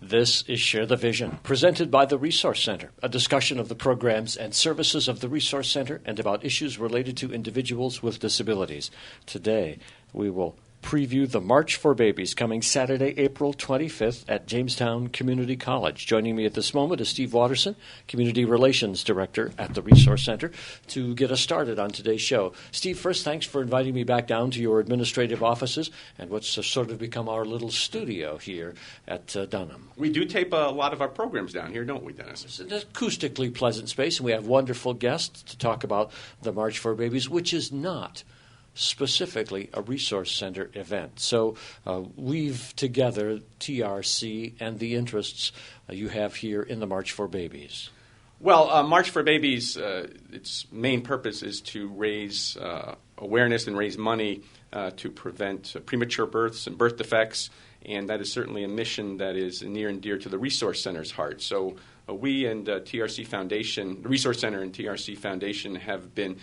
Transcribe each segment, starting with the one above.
This is Share the Vision, presented by the Resource Center, a discussion of the programs and services of the Resource Center and about issues related to individuals with disabilities. Today, we will preview the March for Babies coming Saturday, April 25th at Jamestown Community College. Joining me at this moment is Steve Watterson, Community Relations Director at the Resource Center, to get us started on today's show. Steve, first, thanks for inviting me back down to your administrative offices and what's sort of become our little studio here at Dunham. We do tape a lot of our programs down here, don't we, Dennis? It's an acoustically pleasant space, and we have wonderful guests to talk about the March for Babies, which is not specifically a Resource Center event. So weave together TRC and the interests you have here in the March for Babies. Well, March for Babies, its main purpose is to raise awareness and raise money to prevent premature births and birth defects, and that is certainly a mission that is near and dear to the Resource Center's heart. So we and TRC Foundation, the Resource Center and TRC Foundation have been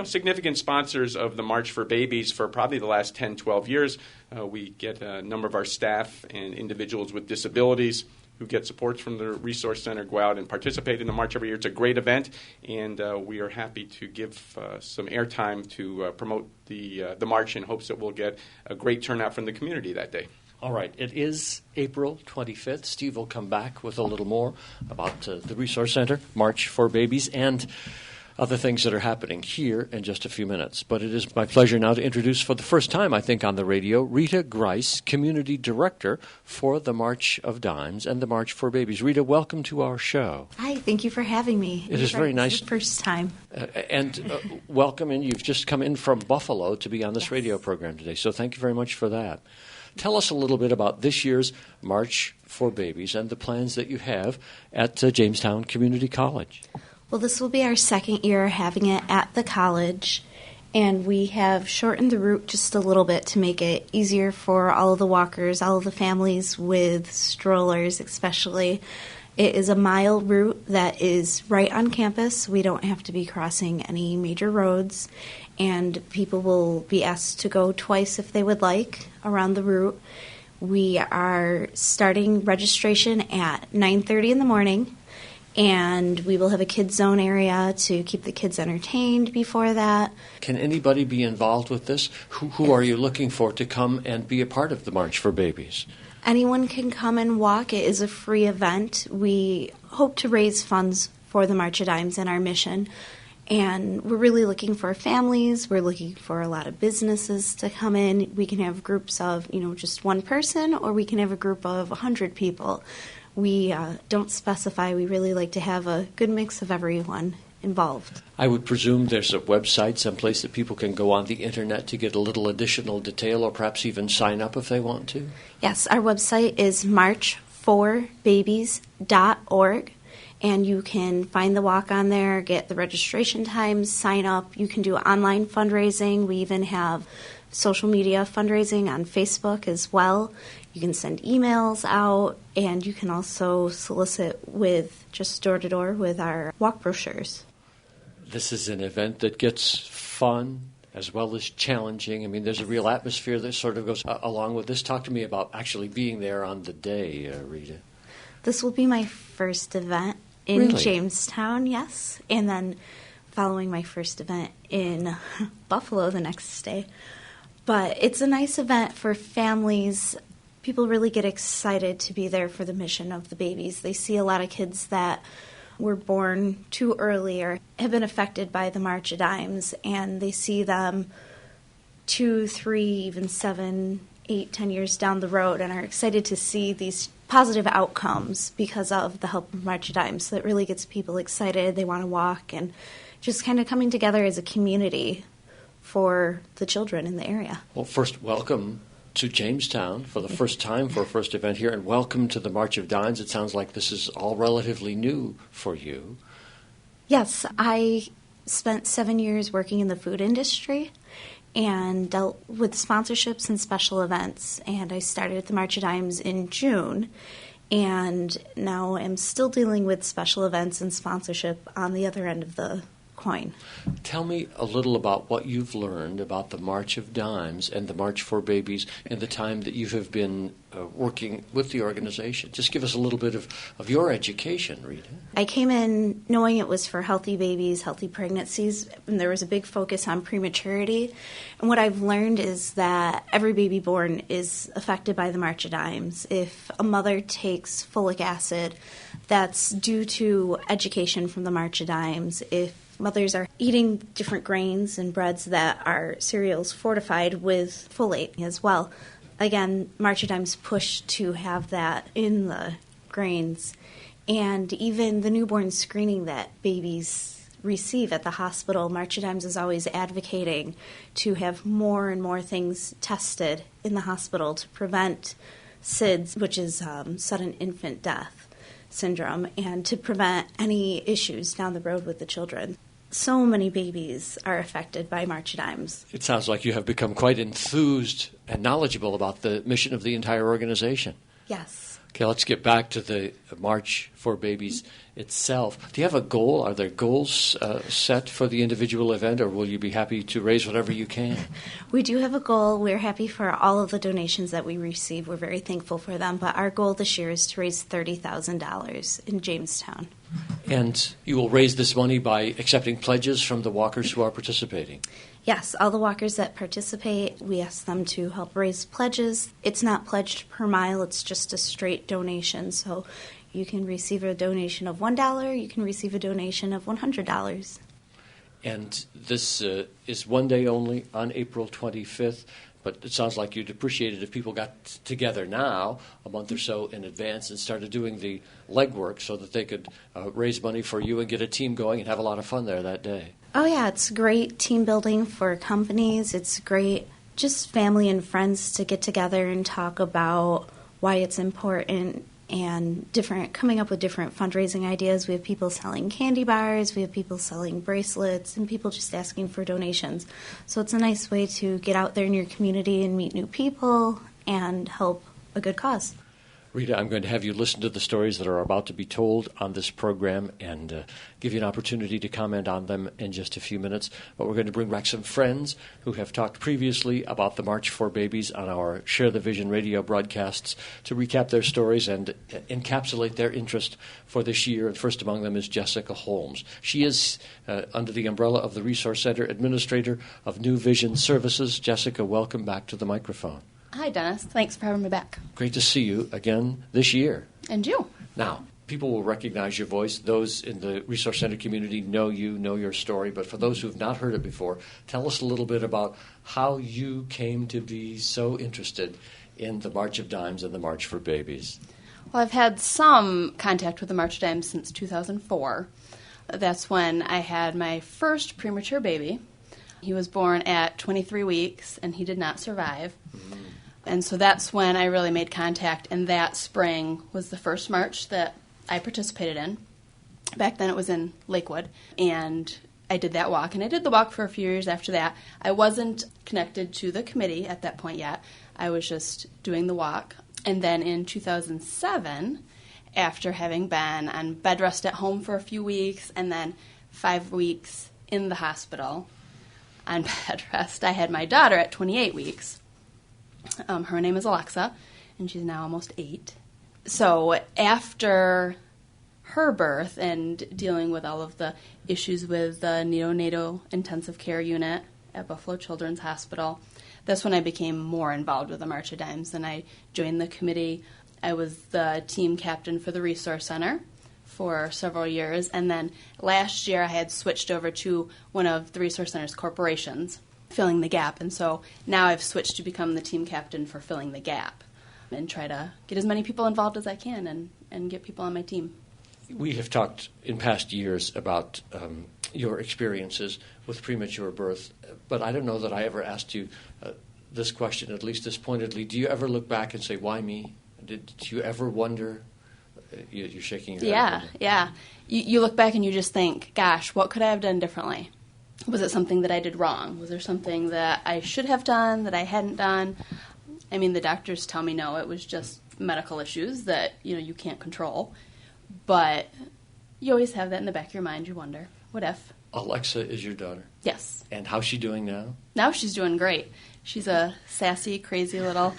significant sponsors of the March for Babies for probably the last 10, 12 years. We get a number of our staff and individuals with disabilities who get supports from the Resource Center go out and participate in the March every year. It's a great event, and we are happy to give some airtime to promote the March in hopes that we'll get a great turnout from the community that day. All right. It is April 25th. Steve will come back with a little more about the Resource Center, March for Babies, and other things that are happening here in just a few minutes. But it is my pleasure now to introduce for the first time, I think, on the radio, Rita Grice, Community Director for the March of Dimes and the March for Babies. Rita, welcome to our show. Hi, thank you for having me. It is very nice. It's the first time. Welcome, and you've just come in from Buffalo to be on this radio program today, so thank you very much for that. Tell us a little bit about this year's March for Babies and the plans that you have at Jamestown Community College. Well, this will be our second year having it at the college, and we have shortened the route just a little bit to make it easier for all of the walkers, all of the families with strollers especially. It is a mile route that is right on campus. We don't have to be crossing any major roads, and people will be asked to go twice if they would like around the route. We are starting registration at 9:30 in the morning. And we will have a kids zone area to keep the kids entertained before that. Can anybody be involved with this? Who are you looking for to come and be a part of the March for Babies? Anyone can come and walk. It is a free event. We hope to raise funds for the March of Dimes and our mission. And we're really looking for families. We're looking for a lot of businesses to come in. We can have groups of, just one person, or we can have a group of 100 people. We don't specify. We really like to have a good mix of everyone involved. I would presume there's a website, someplace that people can go on the internet to get a little additional detail or perhaps even sign up if they want to? Yes, our website is marchforbabies.org, and you can find the walk on there, get the registration times, sign up. You can do online fundraising. We even have social media fundraising on Facebook as well. You can send emails out, and you can also solicit with just door-to-door with our walk brochures. This is an event that gets fun as well as challenging. I mean, there's a real atmosphere that sort of goes along with this. Talk to me about actually being there on the day, Rita. This will be my first event in Jamestown, yes, and then following my first event in Buffalo the next day. But it's a nice event for families. People really get excited to be there for the mission of the babies. They see a lot of kids that were born too early or have been affected by the March of Dimes, and they see them 2, 3, even 7, 8, 10 years down the road and are excited to see these positive outcomes because of the help of March of Dimes. So it really gets people excited. They want to walk and just kind of coming together as a community for the children in the area. Well, first, welcome to Jamestown for the first time for a first event here, and welcome to the March of Dimes. It sounds like this is all relatively new for you. Yes, I spent 7 years working in the food industry and dealt with sponsorships and special events, and I started at the March of Dimes in June, and now I'm still dealing with special events and sponsorship on the other end of the coin. Tell me a little about what you've learned about the March of Dimes and the March for Babies in the time that you have been working with the organization. Just give us a little bit of your education, Rita. I came in knowing it was for healthy babies, healthy pregnancies, and there was a big focus on prematurity. And what I've learned is that every baby born is affected by the March of Dimes. If a mother takes folic acid, that's due to education from the March of Dimes. If mothers are eating different grains and breads that are cereals fortified with folate as well, again, March of Dimes push to have that in the grains. And even the newborn screening that babies receive at the hospital, March of Dimes is always advocating to have more and more things tested in the hospital to prevent SIDS, which is sudden infant death syndrome, and to prevent any issues down the road with the children. So many babies are affected by March of Dimes. It sounds like you have become quite enthused and knowledgeable about the mission of the entire organization. Yes. Okay, let's get back to the March for Babies itself. Do you have a goal? Are there goals set for the individual event, or will you be happy to raise whatever you can? We do have a goal. We're happy for all of the donations that we receive. We're very thankful for them. But our goal this year is to raise $30,000 in Jamestown. And you will raise this money by accepting pledges from the walkers who are participating? Yes, all the walkers that participate, we ask them to help raise pledges. It's not pledged per mile, it's just a straight donation. So you can receive a donation of $1, you can receive a donation of $100. And this is one day only on April 25th. But it sounds like you'd appreciate it if people got together now, a month or so in advance, and started doing the legwork so that they could raise money for you and get a team going and have a lot of fun there that day. Oh, yeah, it's great team building for companies. It's great just family and friends to get together and talk about why it's important and coming up with different fundraising ideas. We have people selling candy bars, we have people selling bracelets, and people just asking for donations. So it's a nice way to get out there in your community and meet new people and help a good cause. Rita, I'm going to have you listen to the stories that are about to be told on this program and give you an opportunity to comment on them in just a few minutes. But we're going to bring back some friends who have talked previously about the March for Babies on our Share the Vision radio broadcasts to recap their stories and encapsulate their interest for this year. And first among them is Jessica Holmes. She is, under the umbrella of the Resource Center, Administrator of New Vision Services. Jessica, welcome back to the microphone. Hi, Dennis. Thanks for having me back. Great to see you again this year. And you. Now, people will recognize your voice. Those in the Resource Center community know you, know your story. But for those who have not heard it before, tell us a little bit about how you came to be so interested in the March of Dimes and the March for Babies. Well, I've had some contact with the March of Dimes since 2004. That's when I had my first premature baby. He was born at 23 weeks, and he did not survive. Mm-hmm. And so that's when I really made contact, and that spring was the first march that I participated in. Back then it was in Lakewood, and I did that walk, and I did the walk for a few years after that. I wasn't connected to the committee at that point yet. I was just doing the walk. And then in 2007, after having been on bed rest at home for a few weeks and then 5 weeks in the hospital on bed rest, I had my daughter at 28 weeks. Her name is Alexa, and she's now almost 8. So after her birth and dealing with all of the issues with the neonatal intensive care unit at Buffalo Children's Hospital, that's when I became more involved with the March of Dimes, and I joined the committee. I was the team captain for the Resource Center for several years, and then last year I had switched over to one of the Resource Center's corporations, Filling the Gap, and so now I've switched to become the team captain for Filling the Gap and try to get as many people involved as I can and get people on my team. We have talked in past years about your experiences with premature birth, but I don't know that I ever asked you this question, at least this pointedly. Do you ever look back and say, why me? Did you ever wonder? You're shaking your head. Yeah. You look back and you just think, gosh, what could I have done differently? Was it something that I did wrong? Was there something that I should have done that I hadn't done? I mean, the doctors tell me no, it was just medical issues that, you can't control. But you always have that in the back of your mind. You wonder, what if? Alexa is your daughter. Yes. And how's she doing now? Now she's doing great. She's a sassy, crazy little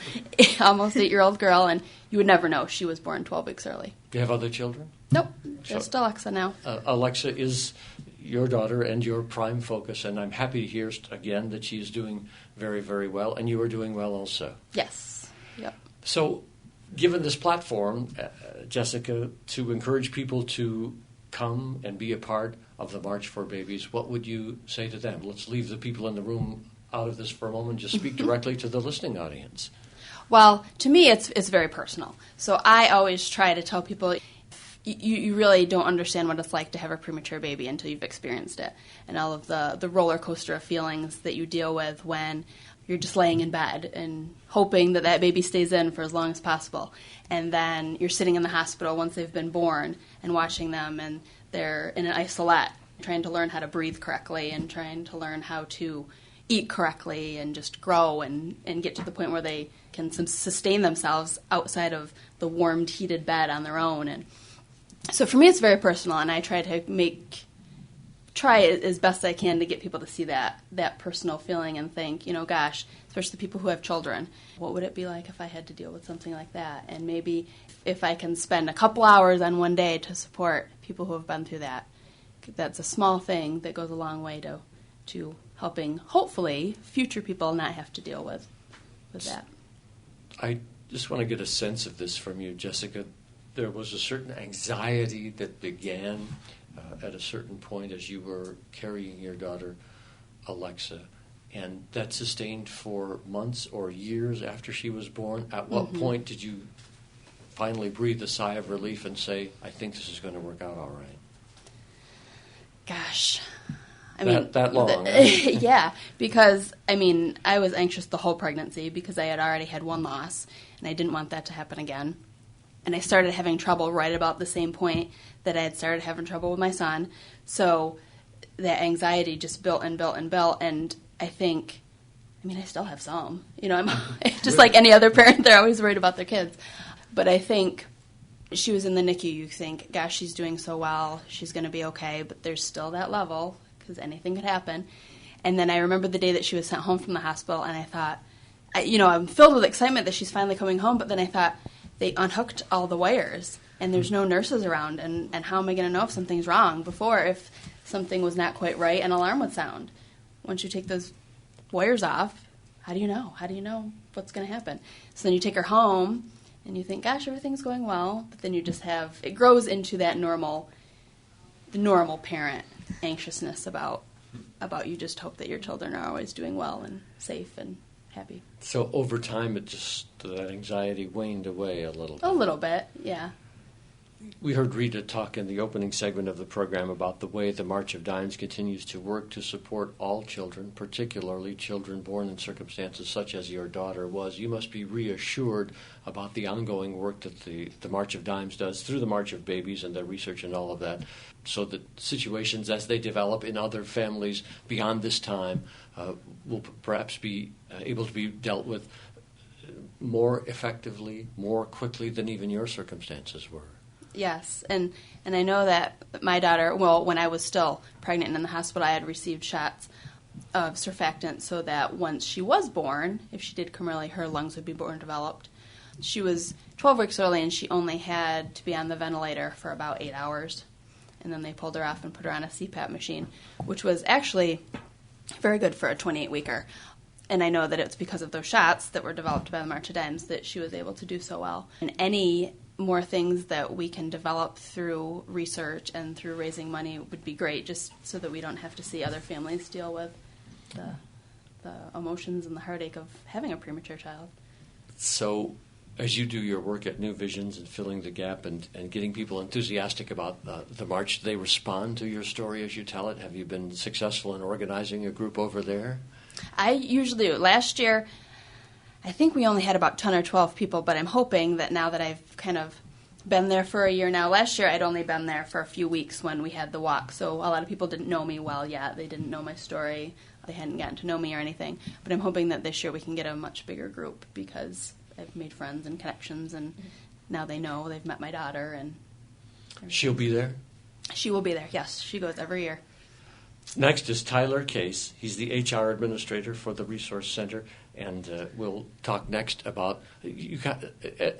almost 8-year-old girl, and you would never know she was born 12 weeks early. Do you have other children? Nope, just Alexa now. Alexa is your daughter and your prime focus, and I'm happy to hear again that she is doing very, very well, and you are doing well also. Yes. Yep. So, given this platform, Jessica, to encourage people to come and be a part of the March for Babies, what would you say to them? Let's leave the people in the room out of this for a moment. Just speak directly to the listening audience. Well, to me, it's very personal. So I always try to tell people, you really don't understand what it's like to have a premature baby until you've experienced it, and all of the roller coaster of feelings that you deal with when you're just laying in bed and hoping that that baby stays in for as long as possible. And then you're sitting in the hospital once they've been born and watching them, and they're in an isolette, trying to learn how to breathe correctly and trying to learn how to eat correctly and just grow and get to the point where they can sustain themselves outside of the warmed, heated bed on their own. And so for me, it's very personal, and I try to try as best I can to get people to see that personal feeling and think, gosh, especially the people who have children, what would it be like if I had to deal with something like that? And maybe if I can spend a couple hours on one day to support people who have been through that, that's a small thing that goes a long way to helping, hopefully, future people not have to deal with that. I just want to get a sense of this from you, Jessica. There was a certain anxiety that began at a certain point as you were carrying your daughter, Alexa, and that sustained for months or years after she was born. At what point did you finally breathe a sigh of relief and say, I think this is going to work out all right? Gosh. That long. Yeah, because, I was anxious the whole pregnancy because I had already had one loss, and I didn't want that to happen again. And I started having trouble right about the same point that I had started having trouble with my son. So that anxiety just built and built and built, and I think, I still have some. I'm just like any other parent, they're always worried about their kids. But I think she was in the NICU, you think, gosh, she's doing so well, she's going to be okay, but there's still that level, because anything could happen. And then I remember the day that she was sent home from the hospital, and I thought, I'm filled with excitement that she's finally coming home, but then I thought, they unhooked all the wires, and there's no nurses around, and how am I going to know if something's wrong? Before, if something was not quite right, an alarm would sound. Once you take those wires off, how do you know? How do you know what's going to happen? So then you take her home, and you think, gosh, everything's going well, but then you just it grows into that the normal parent anxiousness about you just hope that your children are always doing well and safe and happy. So over time, that anxiety waned away a little bit. A little bit, yeah. We heard Rita talk in the opening segment of the program about the way the March of Dimes continues to work to support all children, particularly children born in circumstances such as your daughter was. You must be reassured about the ongoing work that the March of Dimes does through the March of Babies and their research and all of that, so that situations as they develop in other families beyond this time will perhaps be able to be dealt with more effectively, more quickly than even your circumstances were. Yes, and I know that my daughter, when I was still pregnant and in the hospital, I had received shots of surfactant so that once she was born, if she did come early, her lungs would be born developed. She was 12 weeks early, and she only had to be on the ventilator for about 8 hours. And then they pulled her off and put her on a CPAP machine, which was actually very good for a 28-weeker. And I know that it's because of those shots that were developed by the March of Dimes that she was able to do so well. And any more things that we can develop through research and through raising money would be great, just so that we don't have to see other families deal with the emotions and the heartache of having a premature child. So as you do your work at New Visions and filling the gap and getting people enthusiastic about the March, do they respond to your story as you tell it? Have you been successful in organizing a group over there? I usually do. Last year, I think we only had about 10 or 12 people, but I'm hoping that now that I've kind of been there for a year now. Last year, I'd only been there for a few weeks when we had the walk, so a lot of people didn't know me well yet. They didn't know my story. They hadn't gotten to know me or anything. But I'm hoping that this year we can get a much bigger group because I've made friends and connections, and now they know. They've met my daughter. And she'll be there? She will be there, yes. She goes every year. Next is Tyler Case. He's the HR administrator for the Resource Center, and we'll talk next about,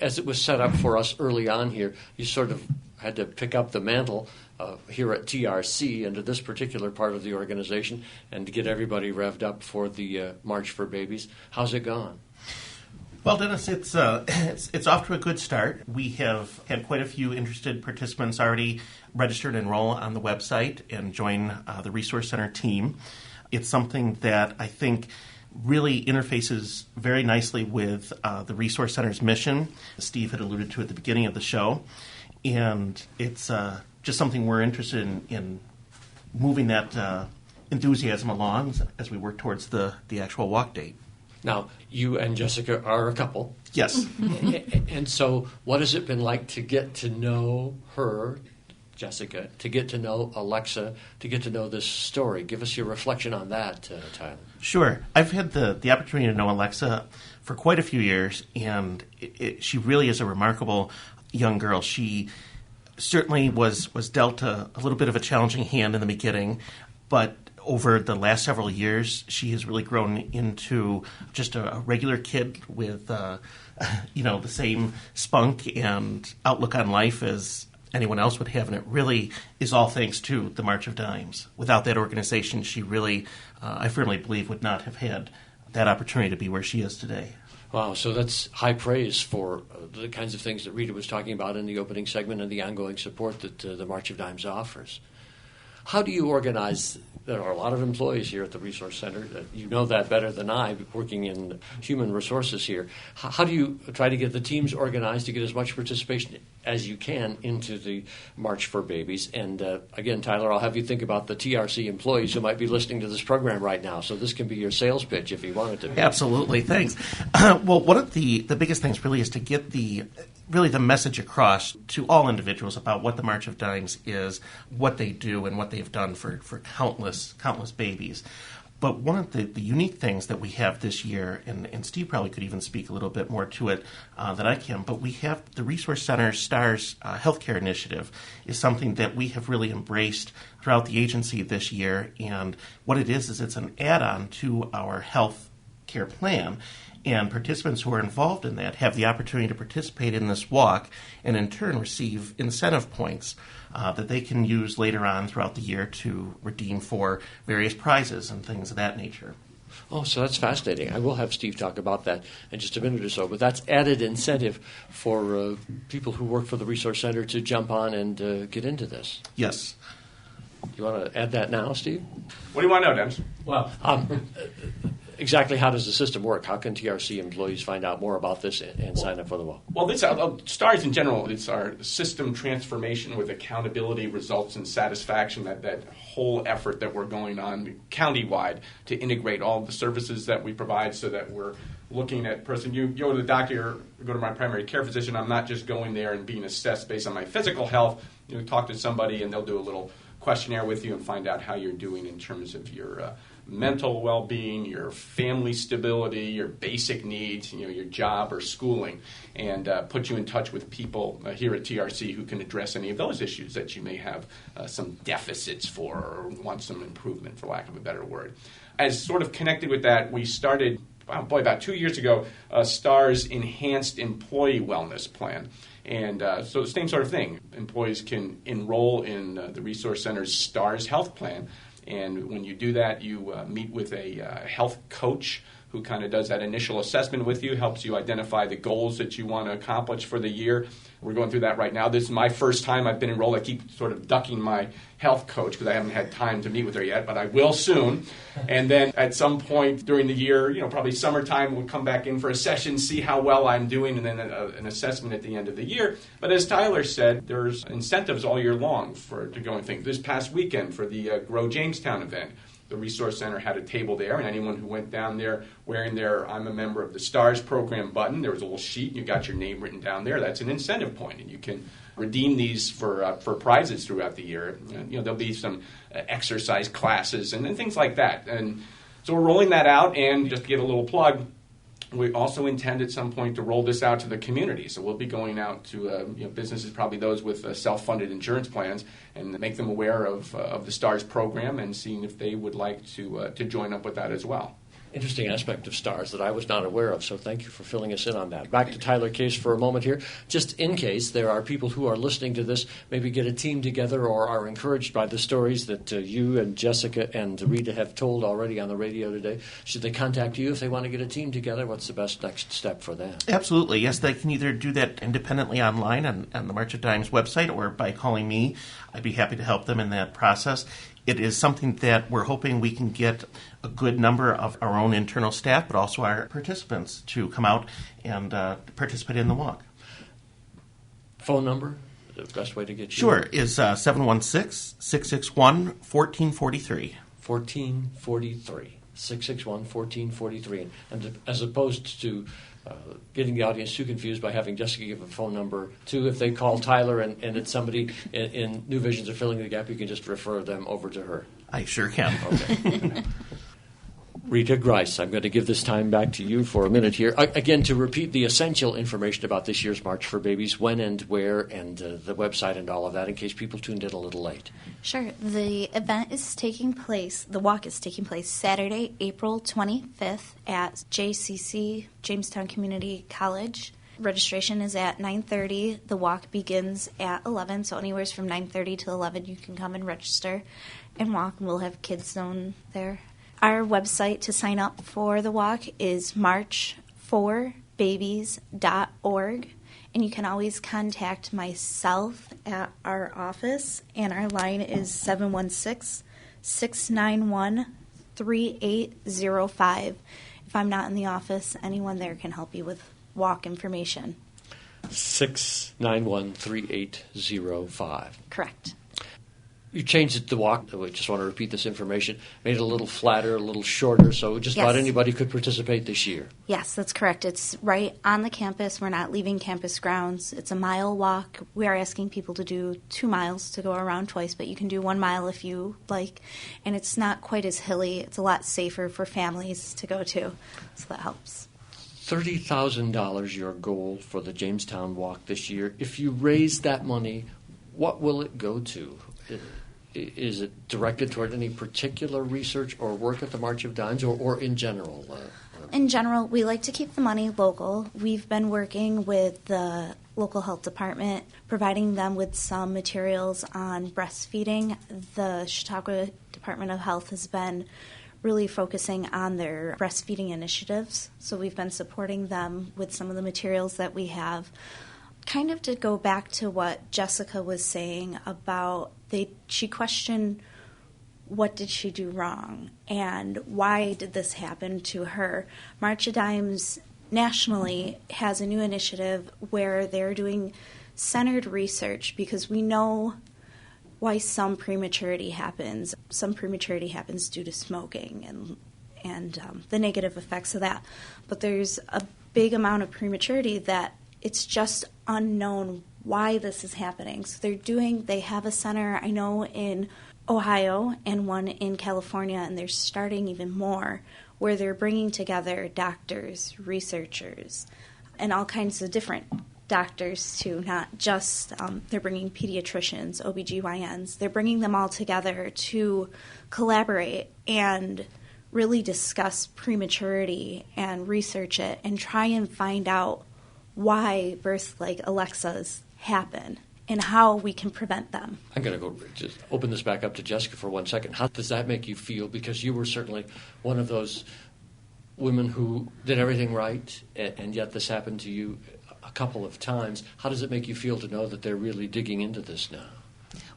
as it was set up for us early on here, you sort of had to pick up the mantle here at TRC into this particular part of the organization and to get everybody revved up for the March for Babies. How's it gone? Well, Dennis, it's off to a good start. We have had quite a few interested participants already registered and enroll on the website and join the Resource Center team. It's something that I think really interfaces very nicely with the Resource Center's mission, as Steve had alluded to at the beginning of the show. And it's just something we're interested in moving that enthusiasm along as we work towards the actual walk date. Now, you and Jessica are a couple. Yes. And so what has it been like to get to know her, Jessica, to get to know Alexa, to get to know this story? Give us your reflection on that, Tyler. Sure. I've had the opportunity to know Alexa for quite a few years, and she really is a remarkable young girl. She certainly was dealt a little bit of a challenging hand in the beginning, but over the last several years, she has really grown into just a regular kid with, the same spunk and outlook on life as anyone else would have, and it really is all thanks to the March of Dimes. Without that organization, she really, I firmly believe, would not have had that opportunity to be where she is today. Wow, so that's high praise for the kinds of things that Rita was talking about in the opening segment and the ongoing support that the March of Dimes offers. How do you organize? There are a lot of employees here at the Resource Center. You know that better than I, working in human resources here. How do you try to get the teams organized to get as much participation as you can into the March for Babies? And again, Tyler, I'll have you think about the TRC employees who might be listening to this program right now. So this can be your sales pitch if you want it to be. Absolutely, thanks. Well, one of the biggest things really is to get the message across to all individuals about what the March of Dimes is, what they do, and what they've done for countless babies. But one of the unique things that we have this year, and Steve probably could even speak a little bit more to it than I can, but we have the Resource Center STARS Healthcare Initiative is something that we have really embraced throughout the agency this year. And what it is it's an add-on to our health care plan. And participants who are involved in that have the opportunity to participate in this walk and in turn receive incentive points that they can use later on throughout the year to redeem for various prizes and things of that nature. Oh, so that's fascinating. I will have Steve talk about that in just a minute or so, but that's added incentive for people who work for the Resource Center to jump on and get into this. Yes. You want to add that now, Steve? What do you want to know, Dennis? Well, exactly how does the system work? How can TRC employees find out more about this and sign up for the walk? Well, this STARS in general, it's our system transformation with accountability, results, and satisfaction, that whole effort that we're going on countywide to integrate all the services that we provide so that we're looking at person. You go to the doctor, or go to my primary care physician, I'm not just going there and being assessed based on my physical health. You talk to somebody and they'll do a little questionnaire with you and find out how you're doing in terms of your mental well-being, your family stability, your basic needs, your job or schooling, and put you in touch with people here at TRC who can address any of those issues that you may have some deficits for or want some improvement, for lack of a better word. As sort of connected with that, we started, about 2 years ago, STARS Enhanced Employee Wellness Plan. And so the same sort of thing. Employees can enroll in the Resource Center's STARS Health Plan. And when you do that, you meet with a health coach who kind of does that initial assessment with you, helps you identify the goals that you want to accomplish for the year. We're going through that right now. This is my first time I've been enrolled. I keep sort of ducking my health coach because I haven't had time to meet with her yet, but I will soon. And then at some point during the year, probably summertime, we'll come back in for a session, see how well I'm doing, and then an assessment at the end of the year. But as Tyler said, there's incentives all year long to go and think. This past weekend for the Grow Jamestown event, the Resource Center had a table there, and anyone who went down there wearing their I'm a member of the STARS program button, there was a little sheet, and you got your name written down there. That's an incentive point, and you can redeem these for prizes throughout the year. There'll be some exercise classes and things like that. And so we're rolling that out, and just to give a little plug, We also intend at some point to roll this out to the community. So we'll be going out to businesses, probably those with self-funded insurance plans, and make them aware of the STARS program and seeing if they would like to join up with that as well. Interesting aspect of STARS that I was not aware of, so thank you for filling us in on that. Back to Tyler Case for a moment here. Just in case there are people who are listening to this, maybe get a team together or are encouraged by the stories that you and Jessica and Rita have told already on the radio today. Should they contact you if they want to get a team together? What's the best next step for them? Absolutely. Yes, they can either do that independently online on the March of Dimes website or by calling me. I'd be happy to help them in that process. It is something that we're hoping we can get a good number of our own internal staff, but also our participants to come out and participate in the walk. Phone number, the best way to get you? Sure, is 716-661-1443. 1443. 661-1443. And as opposed to getting the audience too confused by having Jessica give a phone number, too, if they call Tyler and it's somebody in New Visions or Filling the Gap, you can just refer them over to her. I sure can. Okay. Rita Grice, I'm going to give this time back to you for a minute here. Again, to repeat the essential information about this year's March for Babies, when and where, and the website and all of that, in case people tuned in a little late. Sure. The event is taking place, the walk is taking place Saturday, April 25th at JCC, Jamestown Community College. Registration is at 9:30. The walk begins at 11, so anywhere from 9:30 to 11 you can come and register and walk, and we'll have Kids Zone there. Our website to sign up for the walk is marchforbabies.org, and you can always contact myself at our office, and our line is 716-691-3805. If I'm not in the office, anyone there can help you with walk information. 691-3805. Correct. You changed it to walk. I just want to repeat this information. Made it a little flatter, a little shorter, so just about anybody could participate this year. Yes, that's correct. It's right on the campus. We're not leaving campus grounds. It's a mile walk. We are asking people to do 2 miles to go around twice, but you can do 1 mile if you like. And it's not quite as hilly. It's a lot safer for families to go to, so that helps. $30,000 your goal for the Jamestown Walk this year. If you raise that money, what will it go to? Is it directed toward any particular research or work at the March of Dimes, or in general? In general, we like to keep the money local. We've been working with the local health department, providing them with some materials on breastfeeding. The Chautauqua Department of Health has been really focusing on their breastfeeding initiatives, so we've been supporting them with some of the materials that we have. Kind of to go back to what Jessica was saying about she questioned what did she do wrong and why did this happen to her. March of Dimes nationally has a new initiative where they're doing centered research, because we know why some prematurity happens. Some prematurity happens due to smoking and the negative effects of that. But there's a big amount of prematurity that it's just unknown why this is happening. So they have a center, I know, in Ohio and one in California, and they're starting even more, where they're bringing together doctors, researchers, and all kinds of different doctors too, not just, they're bringing pediatricians, OBGYNs. They're bringing them all together to collaborate and really discuss prematurity and research it and try and find out why births like Alexa's happen and how we can prevent them. I'm going to go just open this back up to Jessica for 1 second. How does that make you feel? Because you were certainly one of those women who did everything right, and yet this happened to you a couple of times. How does it make you feel to know that they're really digging into this now?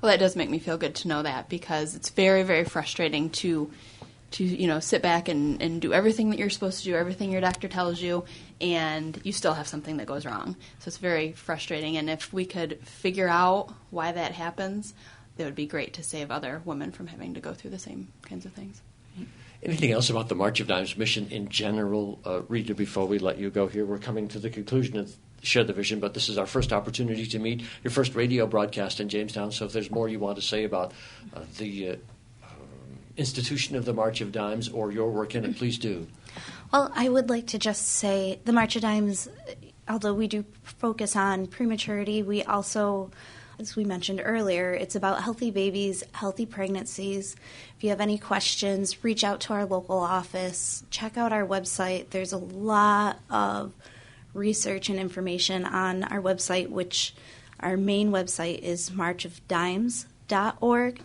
Well, that does make me feel good to know that, because it's very, very frustrating to sit back and do everything that you're supposed to do, everything your doctor tells you, and you still have something that goes wrong. So it's very frustrating, and if we could figure out why that happens, that would be great to save other women from having to go through the same kinds of things. Anything else about the March of Dimes mission in general, Rita, before we let you go here? We're coming to the conclusion of Share the Vision, but this is our first opportunity to meet your first radio broadcast in Jamestown, so if there's more you want to say about the institution of the March of Dimes or your work in it, please do. Well, I would like to just say the March of Dimes, although we do focus on prematurity, we also, as we mentioned earlier, it's about healthy babies, healthy pregnancies. If you have any questions, reach out to our local office. Check out our website. There's a lot of research and information on our website, which our main website is marchofdimes.org.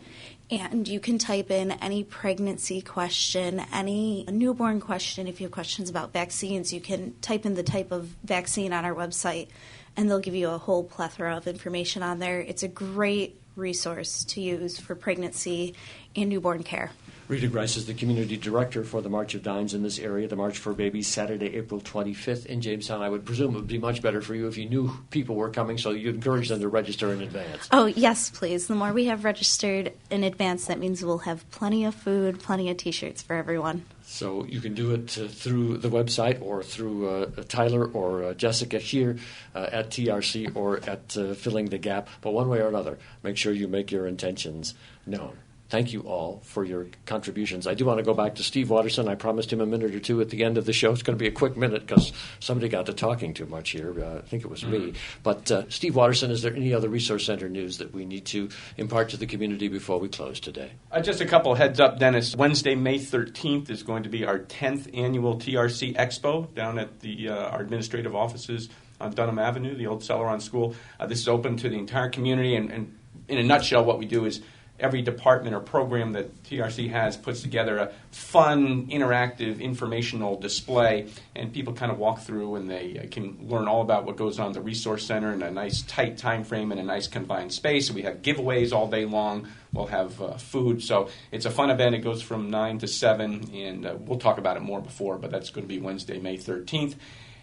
And you can type in any pregnancy question, any newborn question. If you have questions about vaccines, you can type in the type of vaccine on our website, and they'll give you a whole plethora of information on there. It's a great resource to use for pregnancy and newborn care. Rita Grice is the community director for the March of Dimes in this area, the March for Babies, Saturday, April 25th in Jamestown. I would presume it would be much better for you if you knew people were coming, so you'd encourage them to register in advance. Oh, yes, please. The more we have registered in advance, that means we'll have plenty of food, plenty of T-shirts for everyone. So you can do it through the website or through Tyler or Jessica here at TRC or at Filling the Gap. But one way or another, make sure you make your intentions known. Thank you all for your contributions. I do want to go back to Steve Watterson. I promised him a minute or two at the end of the show. It's going to be a quick minute because somebody got to talking too much here. I think it was me. But Steve Watterson, is there any other Resource Center news that we need to impart to the community before we close today? Just a couple heads up, Dennis. Wednesday, May 13th is going to be our 10th annual TRC Expo down at our administrative offices on Dunham Avenue, the old Celeron School. This is open to the entire community, and in a nutshell, what we do is every department or program that TRC has puts together a fun, interactive, informational display, and people kind of walk through and they can learn all about what goes on at the Resource Center in a nice, tight time frame and a nice confined space. We have giveaways all day long. We'll have food. So it's a fun event. It goes from 9 to 7, and we'll talk about it more before, but that's going to be Wednesday, May 13th.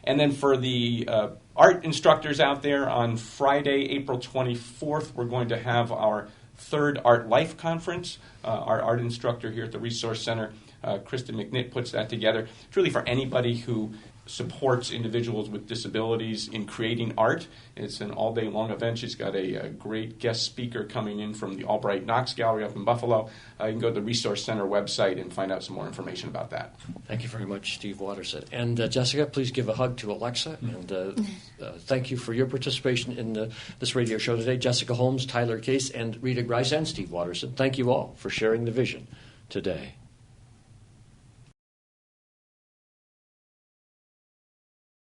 And then for the art instructors out there, on Friday, April 24th, we're going to have our third Art Life Conference. Our art instructor here at the Resource Center, Kristen McNitt, puts that together. It's really for anybody who supports individuals with disabilities in creating art. It's an all-day-long event. She's got a great guest speaker coming in from the Albright Knox Gallery up in Buffalo. You can go to the Resource Center website and find out some more information about that. Thank you very much, Steve Watterson. And Jessica, please give a hug to Alexa. And thank you for your participation in this radio show today. Jessica Holmes, Tyler Case, and Rita Grice, and Steve Watterson, thank you all for sharing the vision today.